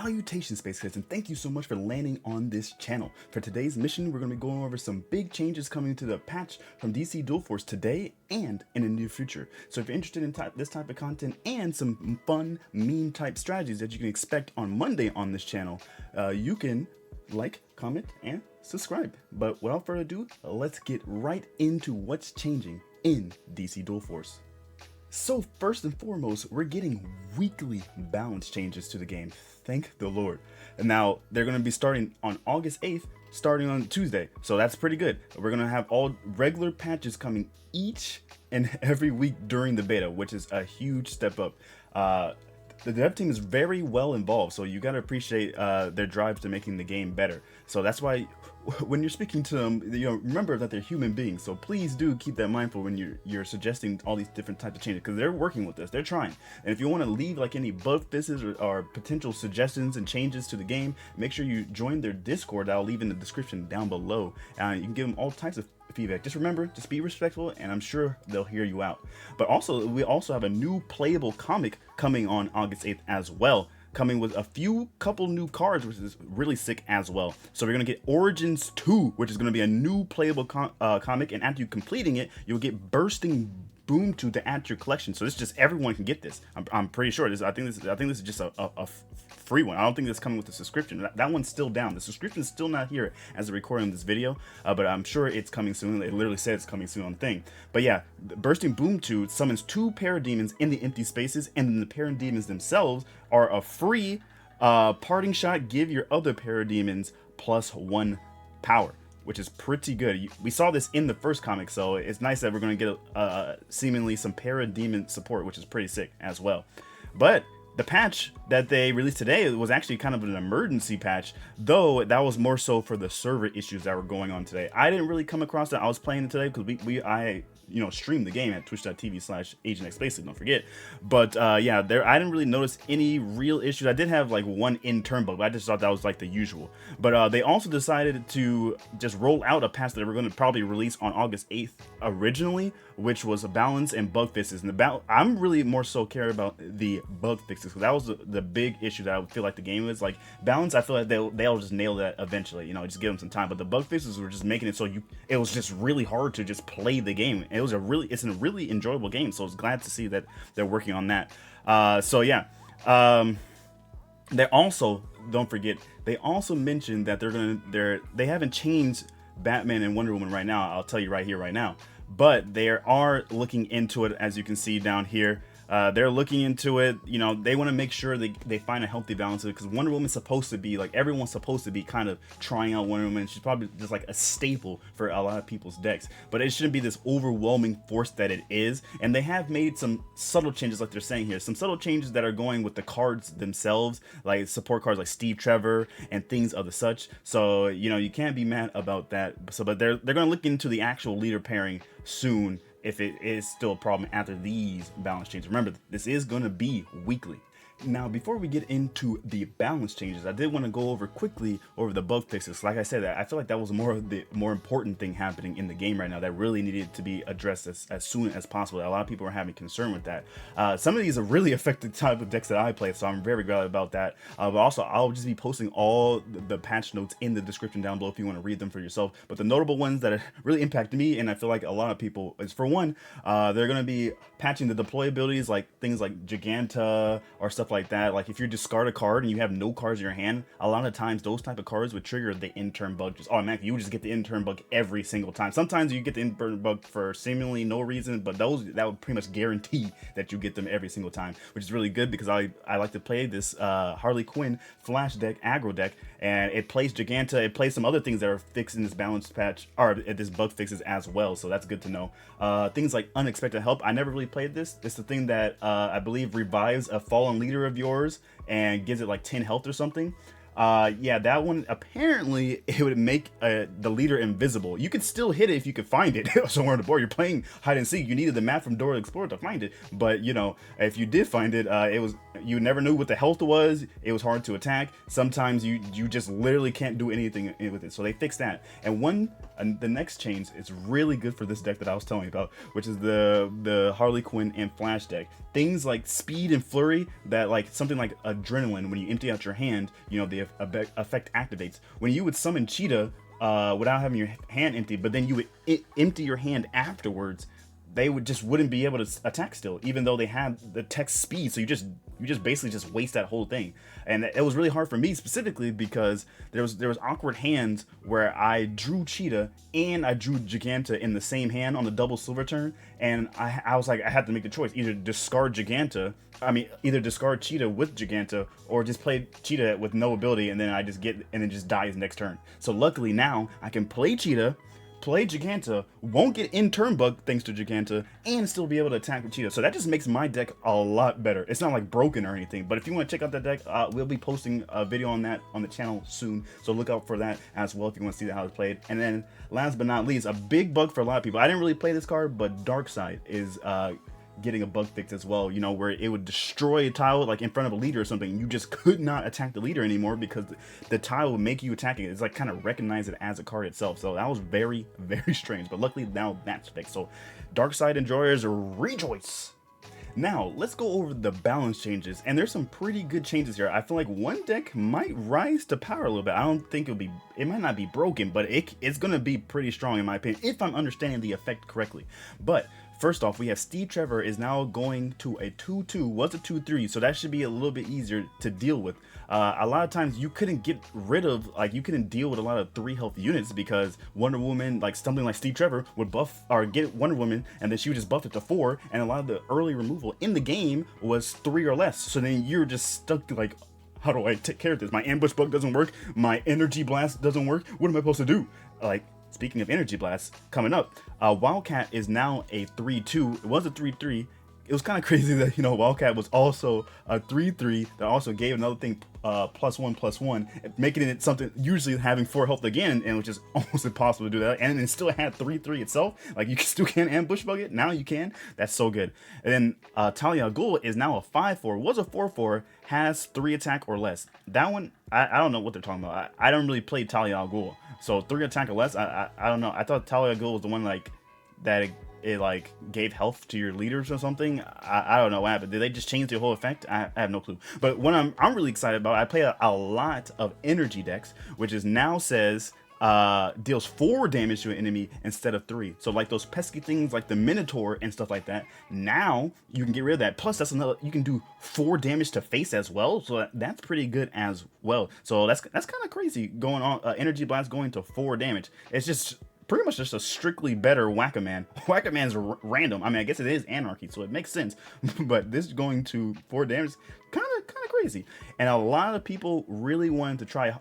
Salutations, Space Kids, and thank you so much for landing on this channel. For today's mission, we're going to be going over some big changes coming to the patch from DC Dual Force today and in the near future. So if you're interested in this type of content and some fun, meme type strategies that you can expect on Monday on this channel, you can like, comment, and subscribe. But without further ado, let's get right into what's changing in DC Dual Force. So first and foremost, we're getting weekly balance changes to the game. Thank the Lord. And now they're going to be starting on August 8th, starting on Tuesday. So that's pretty good. We're going to have all regular patches coming each and every week during the beta, which is a huge step up. The dev team is very well involved, so you got to appreciate their drive to making the game better. So that's why when you're speaking to them, remember that they're human beings. So please do keep that mindful when you're suggesting all these different types of changes, because they're working with us, they're trying. And if you want to leave like any bug fixes or potential suggestions and changes to the game, make sure you join their Discord that I'll leave in the description down below. You can give them all types of feedback. Just remember, just be respectful, and I'm sure they'll hear you out. But also, we also have a new playable comic coming on August 8th as well, coming with a couple new cards, which is really sick as well. So we're gonna get Origins 2, which is gonna be a new playable comic, and after you completing it, you'll get Bursting Boom to add to your collection. So this just everyone can get this. I'm pretty sure I think this is just a free one. I don't think it's coming with a subscription. That one's still down. The subscription is still not here as a recording of this video, but I'm sure it's coming soon. It literally says it's coming soon on the thing. But yeah, Bursting Boom 2 summons 2 parademons in the empty spaces, and then the parademons themselves are a free parting shot. Give your other parademons +1 power, which is pretty good. We saw this in the first comic, so it's nice that we're going to get seemingly some parademon support, which is pretty sick as well. But the patch that they released today was actually kind of an emergency patch, though that was more so for the server issues that were going on today. I didn't really come across that. I was playing it today because I streamed the game at twitch.tv/AgentXSpaces, don't forget. But yeah, I didn't really notice any real issues. I did have like one in-turn bug, but I just thought that was like the usual. But they also decided to just roll out a patch that we're going to probably release on August 8th originally, which was a balance and bug fixes. And I'm really more so care about the bug fixes, because that was the big issue that I feel like the game is. Like balance, I feel like they'll just nail that eventually, just give them some time. But the bug fixes were just making it so it was just really hard to just play the game. It's a really enjoyable game, so I was glad to see that they're working on that. So yeah, they also, don't forget, they also mentioned that they haven't changed Batman and Wonder Woman right now. I'll tell you right here, right now, but they are looking into it, as you can see down here. They're looking into it. They want to make sure they find a healthy balance, because Wonder Woman's supposed to be like, everyone's supposed to be kind of trying out Wonder Woman. She's probably just like a staple for a lot of people's decks, but it shouldn't be this overwhelming force that it is. And they have made some subtle changes, like they're saying here, some subtle changes that are going with the cards themselves, like support cards like Steve Trevor and things of the such. So you can't be mad about that. So, but they're going to look into the actual leader pairing soon, if it is still a problem after these balance changes. Remember, this is going to be weekly. Now, before we get into the balance changes, I did want to go over quickly over the bug fixes. Like I said, I feel like that was more important thing happening in the game right now that really needed to be addressed as soon as possible. A lot of people are having concern with that. Some of these are really affected type of decks that I play, so I'm very glad about that. But also, I'll just be posting all the patch notes in the description down below if you want to read them for yourself. But the notable ones that really impact me, and I feel like a lot of people, is for one, they're going to be patching the deploy abilities, like things like Giganta or stuff like that. Like if you discard a card and you have no cards in your hand, a lot of times those type of cards would trigger the in-turn bug just automatically. You would just get the in-turn bug every single time. Sometimes you get the in-turn bug for seemingly no reason, but that would pretty much guarantee that you get them every single time, which is really good, because I like to play this Harley Quinn flash deck, aggro deck, and it plays Giganta, it plays some other things that are fixed in this balance patch, or this bug fixes as well, so that's good to know. Things like unexpected help, I never really played this. It's the thing that I believe revives a fallen leader of yours and gives it like 10 health or something. Yeah, that one, apparently it would make the leader invisible. You could still hit it if you could find it somewhere on the board. You're playing hide and seek, you needed the map from Dora the Explorer to find it, but if you did find it, you never knew what the health was. It was hard to attack. Sometimes you just literally can't do anything with it, so they fixed that. And one And the next change is really good for this deck that I was telling you about, which is the Harley Quinn and Flash deck. Things like speed and flurry, that like something like adrenaline, when you empty out your hand, you know, the effect activates. When you would summon Cheetah without having your hand empty, but then you would empty your hand afterwards, they wouldn't be able to attack still, even though they had the text speed. So you just basically just waste that whole thing. And it was really hard for me specifically because there was awkward hands where I drew Cheetah and I drew Giganta in the same hand on the double silver turn, and I was like, I had to make the choice, either discard Cheetah with Giganta, or just play Cheetah with no ability, and then I just just dies next turn. So luckily now I can play Cheetah, play Giganta, won't get in turn bug thanks to Giganta, and still be able to attack with Cheetah. So that just makes my deck a lot better. It's not like broken or anything, but if you want to check out that deck, we'll be posting a video on that on the channel soon, so look out for that as well if you want to see how it's played. And then last but not least, a big bug for a lot of people, I didn't really play this card, but Darkseid is getting a bug fix as well, you know, where it would destroy a tile like in front of a leader or something. You just could not attack the leader anymore because the tile would make you attacking it. It's like kind of recognize it as a card itself. So that was very, very strange, but luckily now that's fixed. So Darkseid enjoyers, rejoice. Now let's go over the balance changes, and there's some pretty good changes here. I feel like one deck might rise to power a little bit. I don't think it might not be broken, but it's gonna be pretty strong in my opinion if I'm understanding the effect correctly. But first off, we have Steve Trevor is now going to a 2/2, was a 2/3, so that should be a little bit easier to deal with. A lot of times you couldn't get rid of, like, you couldn't deal with a lot of 3 health units because Wonder Woman, like something like Steve Trevor, would buff or get Wonder Woman, and then she would just buff it to 4, and a lot of the early removal in the game was 3 or less. So then you're just stuck to like, how do I take care of this? My ambush bug doesn't work, my energy blast doesn't work. What am I supposed to do? Like, speaking of energy blasts, coming up, Wildcat is now a 3/2. It was a 3/3. It was kind of crazy that, you know, Wildcat was also a 3/3 that also gave another thing +1/+1, making it something usually having 4 health again, and which is almost impossible to do that. And it still had 3/3 itself. Like, you still can't ambush bug it. Now you can. That's so good. And then Talia al Ghul is now a 5/4. Was a 4/4. Has 3 attack or less. That one, I don't know what they're talking about. I don't really play Talia al Ghul, so 3 attack or less. I don't know. I thought Talia al Ghul was the one like that. It like gave health to your leaders or something. I don't know what happened. Did they just change the whole effect? I have no clue. But what I'm really excited about, I play a lot of energy decks, which is now says deals 4 damage to an enemy instead of 3. So like those pesky things like the Minotaur and stuff like that, now you can get rid of that. Plus that's another, you can do 4 damage to face as well. So that's pretty good as well. So that's kind of crazy going on. Energy blast going to 4 damage. It's just pretty much just a strictly better Whack-A-Man. Whack-A-Man's random. I mean, I guess it is anarchy, so it makes sense. But this going to 4 damage, kind of crazy. And a lot of people really wanted to try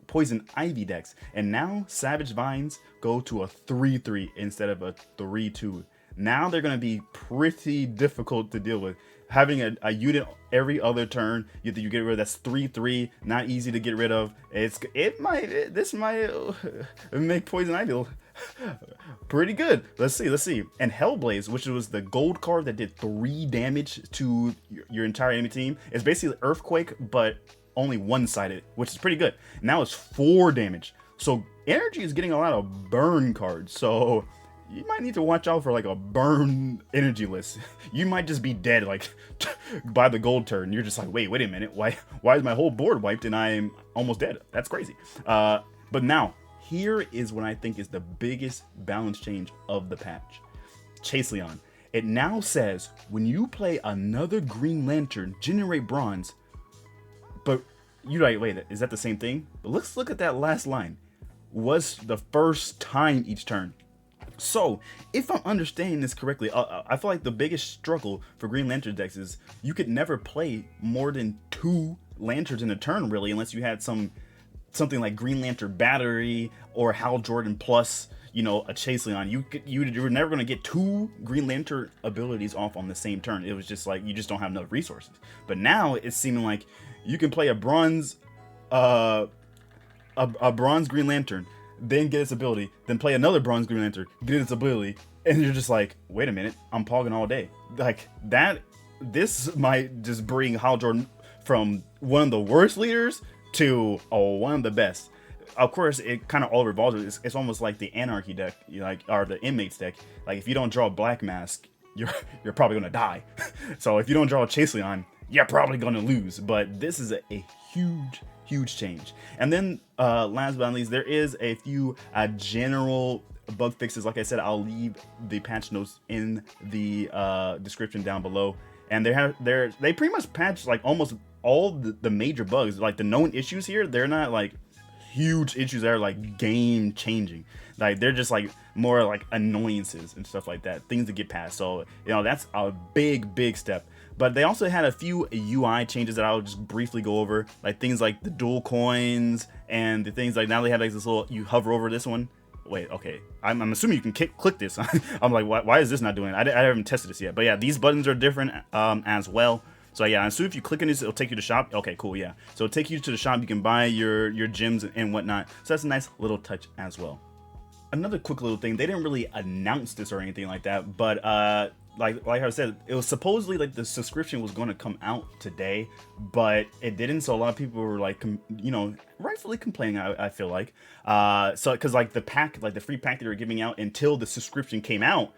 Poison Ivy decks, and now Savage Vines go to a 3/3 instead of a 3/2. Now they're going to be pretty difficult to deal with. Having a unit every other turn, you get rid of, that's 3/3, not easy to get rid of. This might make Poison Ivy pretty good. Let's see. And Hellblaze, which was the gold card that did 3 damage to your entire enemy team, is basically Earthquake, but only one-sided, which is pretty good. Now it's 4 damage. So Energy is getting a lot of burn cards. So you might need to watch out for like a burn energy list. You might just be dead like by the gold turn. You're just like, wait a minute. Why is my whole board wiped and I'm almost dead? That's crazy. But now here is what I think is the biggest balance change of the patch. Chase Leon. It now says when you play another Green Lantern, generate bronze. But you're like, wait, is that the same thing? But let's look at that last line. Was the first time each turn. So, if I'm understanding this correctly, I feel like the biggest struggle for Green Lantern decks is you could never play more than 2 lanterns in a turn, really, unless you had something like Green Lantern Battery or Hal Jordan plus, you know, a Chase Leon. You were never going to get 2 Green Lantern abilities off on the same turn. It was just like, you just don't have enough resources. But now it's seeming like you can play a bronze Green Lantern, then get its ability, then play another bronze Green Lantern, get its ability, and you're just like, wait a minute, I'm pogging all day. Like that, this might just bring Hal Jordan from one of the worst leaders to one of the best. of course, it kind of all revolves. It's almost like the Anarchy deck, like, or the Inmates deck. Like, if you don't draw a Black Mask, you're probably gonna die. So if you don't draw a Chase Leon, you're probably gonna lose. But this is a huge change. And then last but not least, there is a few general bug fixes. Like I said, I'll leave the patch notes in the description down below. And they pretty much patched like almost all the major bugs. Like the known issues here, they're not like huge issues that are like game changing. Like they're just like more like annoyances and stuff like that, things to get past. So you know, that's a big step. But they also had a few UI changes that I'll just briefly go over, like things like the dual coins and the things like, now they have like this little, you hover over this one. Wait, okay, I'm assuming you can click this. I'm like, why is this not doing it? I haven't tested this yet. But yeah, these buttons are different as well. So yeah, so if you click on this, it'll take you to shop. Okay, cool, yeah. So it'll take you to the shop. You can buy your gems and whatnot. So that's a nice little touch as well. Another quick little thing, they didn't really announce this or anything like that, but like I said, it was supposedly like the subscription was going to come out today, but it didn't. So a lot of people were like, you know, rightfully complaining, I feel like. So because like the pack, like the free pack that they were giving out until the subscription came out,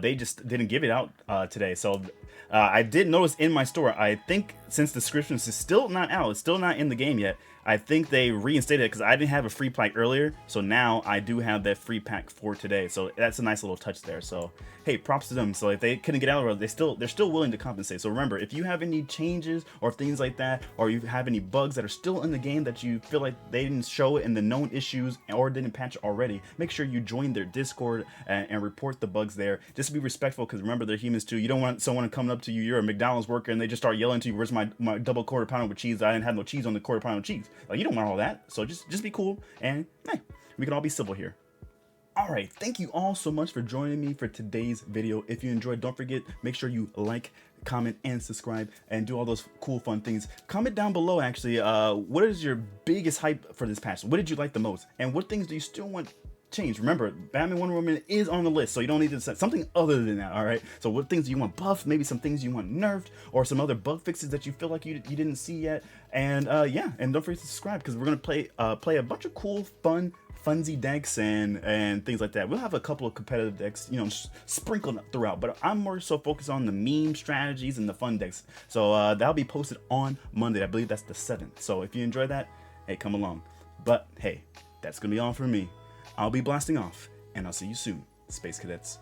they just didn't give it out today. So I did notice in my store, I think since the subscription is still not out, it's still not in the game yet, I think they reinstated it because I didn't have a free pack earlier. So now I do have that free pack for today. So that's a nice little touch there. So hey, props to them. So if they couldn't get out of it, they're still willing to compensate. So remember, if you have any changes or things like that, or you have any bugs that are still in the game that you feel like they didn't show it in the known issues or didn't patch already, make sure you join their Discord and report the bugs there. Just be respectful, because remember, they're humans too. You don't want someone coming up to you, you're a McDonald's worker, and they just start yelling to you, where's my double quarter pounder with cheese? I didn't have no cheese on the quarter pounder with cheese. Like, you don't want all that. So just be cool, and hey, we can all be civil here. Alright, thank you all so much for joining me for today's video. If you enjoyed, don't forget, make sure you like, comment, and subscribe, and do all those cool fun things. Comment down below actually, what is your biggest hype for this patch? What did you like the most? And what things do you still want change? Remember, Batman Wonder Woman is on the list, so you don't need to set something other than that. All right, so what things do you want buffed, maybe some things you want nerfed, or some other bug fixes that you feel like you didn't see yet. And yeah, and don't forget to subscribe, because we're gonna play a bunch of cool funsy decks and things like that. We'll have a couple of competitive decks, you know, sprinkled throughout, but I'm more so focused on the meme strategies and the fun decks. So that'll be posted on Monday. I believe that's the 7th. So if you enjoy that, hey, come along. But hey, that's gonna be all for me. I'll be blasting off, and I'll see you soon, Space Cadets.